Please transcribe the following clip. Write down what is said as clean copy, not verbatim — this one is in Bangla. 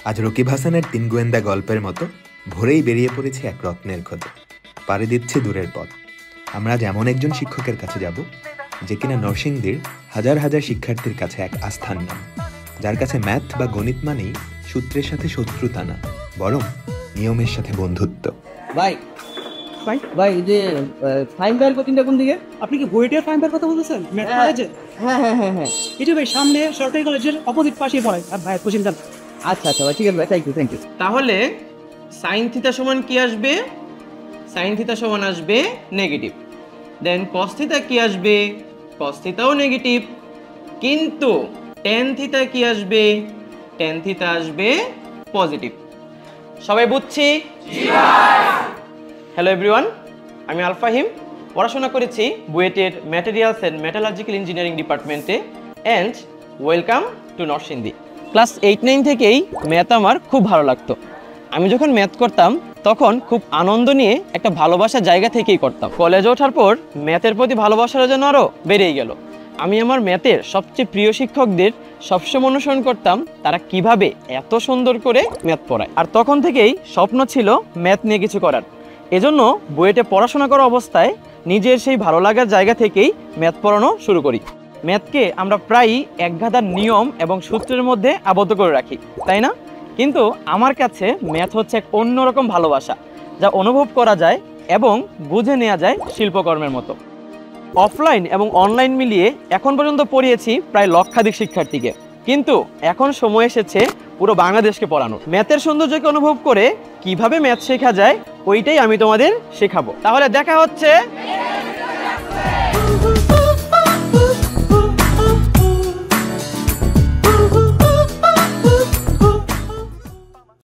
আজ রকিব হাসানের ৩ গোয়েন্দা গল্পের মতো ভোরেই বেরিয়ে পড়েছে এক রত্নের খোঁজে। পাড়ি দিচ্ছে দূরের পথ। আমরা আজ এমন একজন শিক্ষকের কাছে যাব যে কিনা নরসিংদীর হাজার হাজার শিক্ষার্থীর কাছে এক আস্থার নাম, যার কাছে ম্যাথ বা গণিত মানেই সূত্রের সাথে শত্রুতা না, বরং নিয়মের সাথে বন্ধুত্ব। ভাই ভাই ভাই যে ফাইন বের কোচিংটা কোন দিকে? আপনি কি বুয়েটের ফাইন বের কথা বলতেছেন? ম্যাথ কলেজে? হ্যাঁ হ্যাঁ হ্যাঁ হ্যাঁ এটা ভাই সামনে সরকারি কলেজের অপোজিট পাশেই পড়ে। আর ভাই কোচিং জান। আচ্ছা আচ্ছা ভাই, ঠিক আছে ভাই, থ্যাংক ইউ। তাহলে সাইন থিটা সমান কি আসবে? সাইন থিটা সমান আসবে নেগেটিভ। দেন কস থিটা কি আসবে? কস থিটাও নেগেটিভ। কিন্তু টেন থিটা কি আসবে? টেন থিটা আসবে পজিটিভ। সবাই বুঝছি? হ্যালো এভরিওয়ান, আমি আলফাহিম। পড়াশোনা করেছি বুয়েটের ম্যাটেরিয়ালস অ্যান্ড মেটালার্জিক্যাল ইঞ্জিনিয়ারিং ডিপার্টমেন্টে। And welcome to Narsingdi. Class 8-9 থেকেই ম্যাথ আমার খুব ভালো লাগতো। আমি যখন ম্যাথ করতাম তখন খুব আনন্দ নিয়ে একটা ভালোবাসার জায়গা থেকেই করতাম। কলেজে ওঠার পর ম্যাথের প্রতি ভালোবাসাটা যেন আরও বেড়েই গেল। আমি আমার ম্যাথের সবচেয়ে প্রিয় শিক্ষকদের সবসময় অনুসরণ করতাম, তারা কিভাবে এত সুন্দর করে ম্যাথ পড়ায়। আর তখন থেকেই স্বপ্ন ছিল ম্যাথ নিয়ে কিছু করার। এজন্য বুয়েটে পড়াশোনা করা অবস্থায় নিজের সেই ভালো লাগার জায়গা থেকেই ম্যাথ পড়ানো শুরু করি। ম্যাথকে আমরা প্রায়ই একগাদার নিয়ম এবং সূত্রের মধ্যে আবদ্ধ করে রাখি, তাই না? কিন্তু আমার কাছে ম্যাথ হচ্ছে এক অন্যরকম ভালোবাসা, যা অনুভব করা যায় এবং বুঝে নেওয়া যায় শিল্পকর্মের মতো। অফলাইন এবং অনলাইন মিলিয়ে এখন পর্যন্ত পড়িয়েছি প্রায় লক্ষাধিক শিক্ষার্থীকে। কিন্তু এখন সময় এসেছে পুরো বাংলাদেশকে পড়ানো। ম্যাথের সৌন্দর্যকে অনুভব করে কিভাবে ম্যাথ শেখা যায়, ওইটাই আমি তোমাদের শেখাবো। তাহলে দেখা হচ্ছে।